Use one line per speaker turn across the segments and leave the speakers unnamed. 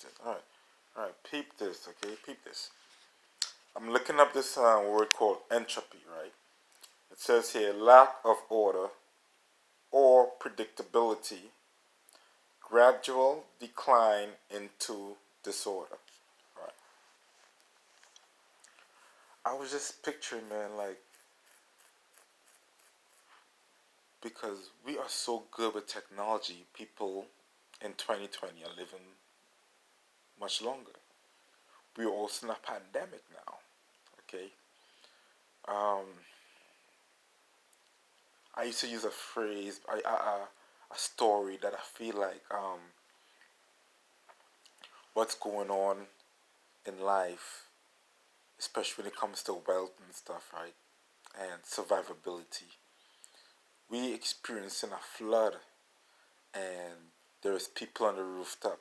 it. All right. Peep this, okay? Peep this. I'm looking up this word called entropy, right? It says here lack of order or predictability, gradual decline into disorder. Right. I was just picturing, man, like because we are so good with technology, people in 2020 are living much longer. We're also in a pandemic now. Okay. Um, I used to use a phrase, a story that I feel like what's going on in life, especially when it comes to wealth and stuff, right? And survivability. We experiencing a flood, and there's people on the rooftop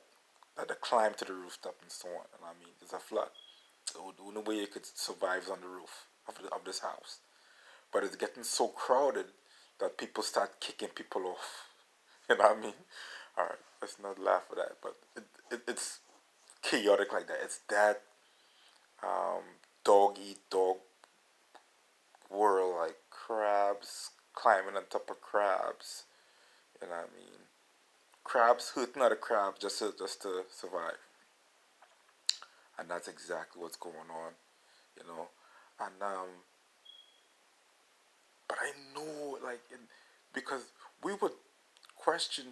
that climb to the rooftop and so on. And I mean, there's a flood. So the only way you could survive is on the roof of this house. But it's getting so crowded that people start kicking people off. You know what I mean? All right, let's not laugh at that, but it's chaotic like that. It's that um, dog eat dog world, like crabs climbing on top of crabs. You know what I mean? Crabs hurting other crabs just to survive, and that's exactly what's going on. You know, and but I know because we would question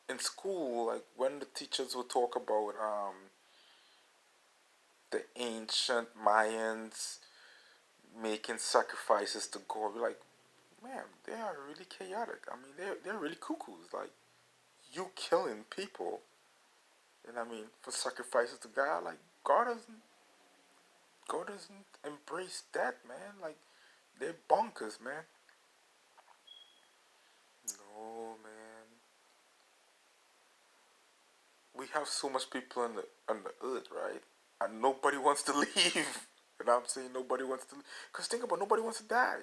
in school, like when the teachers would talk about the ancient Mayans making sacrifices to God. We're like, man, they are really chaotic. I mean, they're really cuckoos. Like you killing people, and I mean for sacrifices to God. Like God doesn't embrace that, man. Like they're bonkers, man. No, man. We have so much people on the earth, right? And nobody wants to leave. You know what I'm saying? Nobody wants to. Cause think about it, nobody wants to die.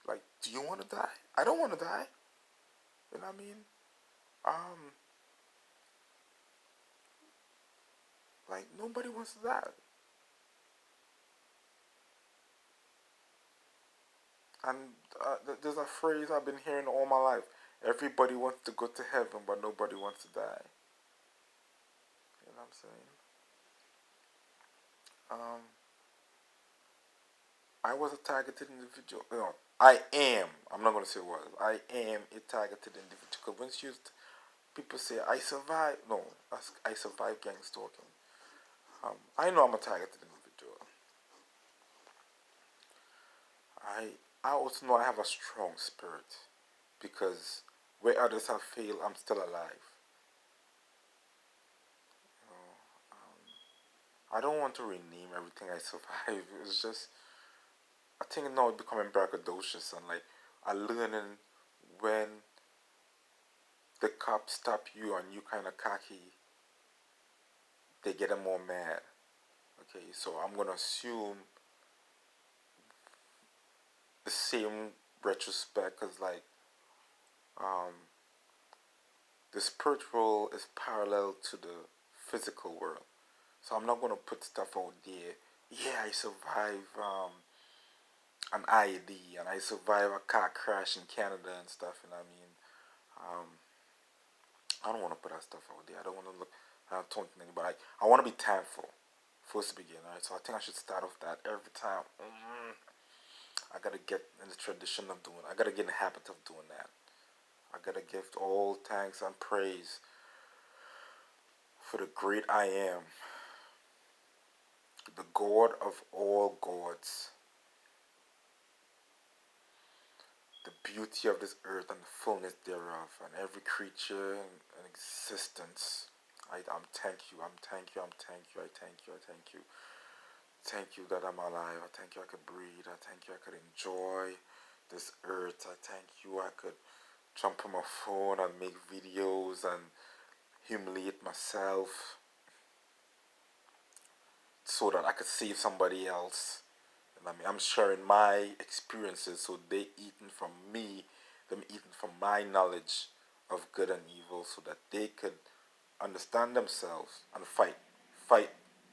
Like, do you want to die? I don't want to die. You know what I mean? Um, like nobody wants to die. And there's a phrase I've been hearing all my life. Everybody wants to go to heaven, but nobody wants to die. You know what I'm saying? Um, I was a targeted individual. You know, I am. I'm not gonna say was. I am a targeted individual. Because once you people say I survived, no, I survived gangstalking. I know I'm a targeted individual. I I also know I have a strong spirit because where others have failed, I'm still alive. You know, I don't want to rename everything I survived. It's just I think now it's becoming braggadocious and like I learning when the cops stop you and you kind of cocky, they get them more mad. Okay, so I'm gonna assume the same retrospect because like um, the spiritual is parallel to the physical world. So I'm not gonna put stuff out there. Yeah, I survived an IED and I survived a car crash in Canada and stuff. And I mean, um, I don't want to put that stuff out there. I don't want to look taunting anybody. I want to be thankful first to begin. Right, so I think I should start off that every time. I gotta get in the tradition of doing. I gotta get in the habit of doing that. I gotta give all thanks and praise for the great I am, the God of all gods, the beauty of this earth and the fullness thereof, and every creature in existence. I'm thank you, I'm thank you, I'm thank you, I thank you, I thank you. Thank you that I'm alive. I thank you I could breathe. I thank you I could enjoy this earth. I thank you I could jump on my phone and make videos and humiliate myself so that I could save somebody else. And I mean, I'm sharing my experiences so they eating from me, them eating from my knowledge of good and evil so that they could understand themselves, and fight,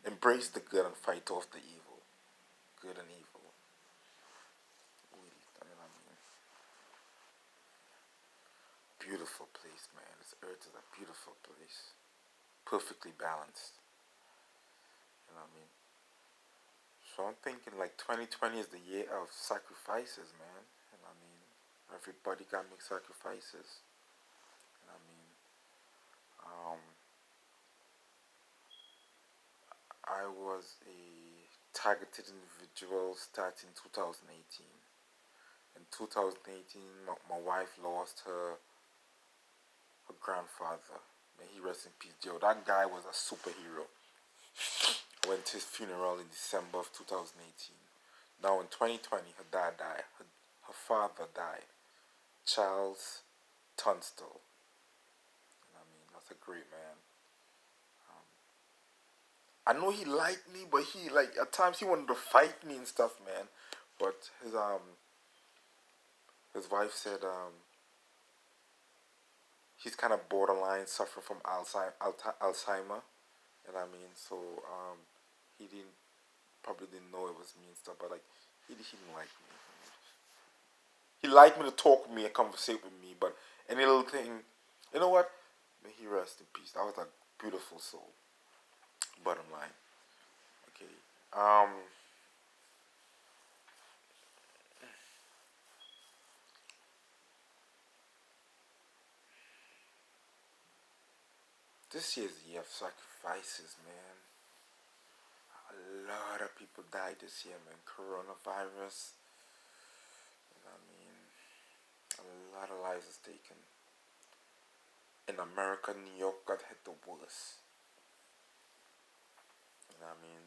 embrace the good and fight off the evil. Good and evil. You know what I mean? Beautiful place, man. This earth is a beautiful place. Perfectly balanced. You know what I mean? So I'm thinking like 2020 is the year of sacrifices, man. You know what I mean? Everybody gotta make sacrifices. You know what I mean? Um, I was a targeted individual starting 2018. In 2018, my wife lost her grandfather. May he rest in peace. Yo, that guy was a superhero. I went to his funeral in December of 2018. Now in 2020, her dad died. Her father died. Charles Tunstall. You know what I mean? That's a great man. I know he liked me, but he like at times he wanted to fight me and stuff, man. But his wife said he's kind of borderline suffering from Alzheimer. You know what I mean? So he probably didn't know it was me and stuff, but like he didn't like me. He liked me to talk with me and conversate with me, but any little thing, you know what? May he rest in peace. That was a beautiful soul. Bottom line, okay. This year's the year of sacrifices, man. A lot of people died this year, man. Coronavirus. You know what I mean? A lot of lives is taken. In America, New York got hit the worst. You know what I mean?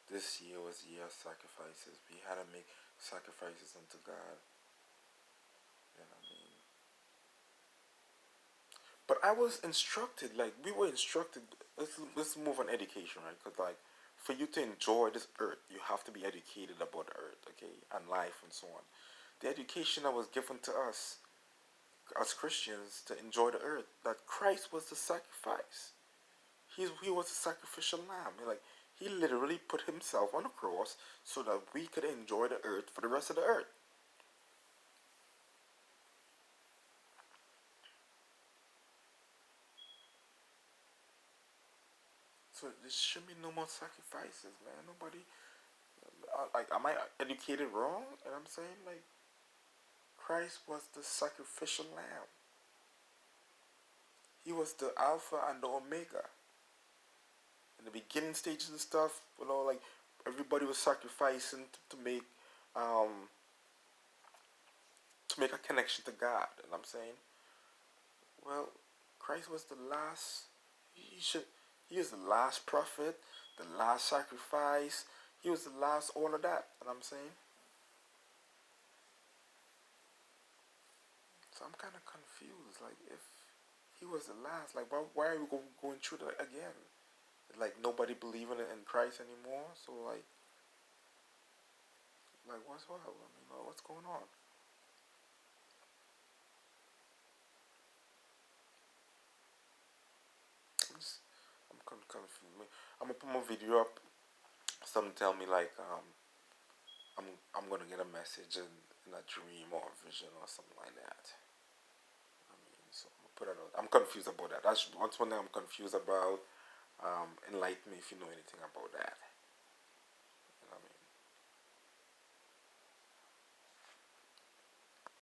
This year was the year of sacrifices. We had to make sacrifices unto God. You know what I mean? But I was instructed, like we were instructed. Let's move on education, right? Because like for you to enjoy this earth, you have to be educated about the earth, okay, and life and so on. The education that was given to us as Christians to enjoy the earth, that Christ was the sacrifice. He was a sacrificial lamb. Like he literally put himself on the cross so that we could enjoy the earth for the rest of the earth. So there should be no more sacrifices, man. Nobody, like, am I educated wrong? And I'm saying, like, Christ was the sacrificial lamb. He was the Alpha and the Omega. In the beginning stages and stuff, like everybody was sacrificing um, to make a connection to God. And I'm saying, well, Christ was the last. He should. He was the last prophet, the last sacrifice. He was the last all of that. And I'm saying, so I'm kind of confused. Like, if he was the last, like, why are we going through that again? Like, nobody believing in Christ anymore. So, what's what? I mean, what's going on? I'm, just, I'm confused. I'm gonna put my video up. Some tell me like I'm gonna get a message in a dream or a vision or something like that. I mean, so I'm gonna put it out. I'm confused about that. That's one thing I'm confused about. Enlighten me if you know anything about that.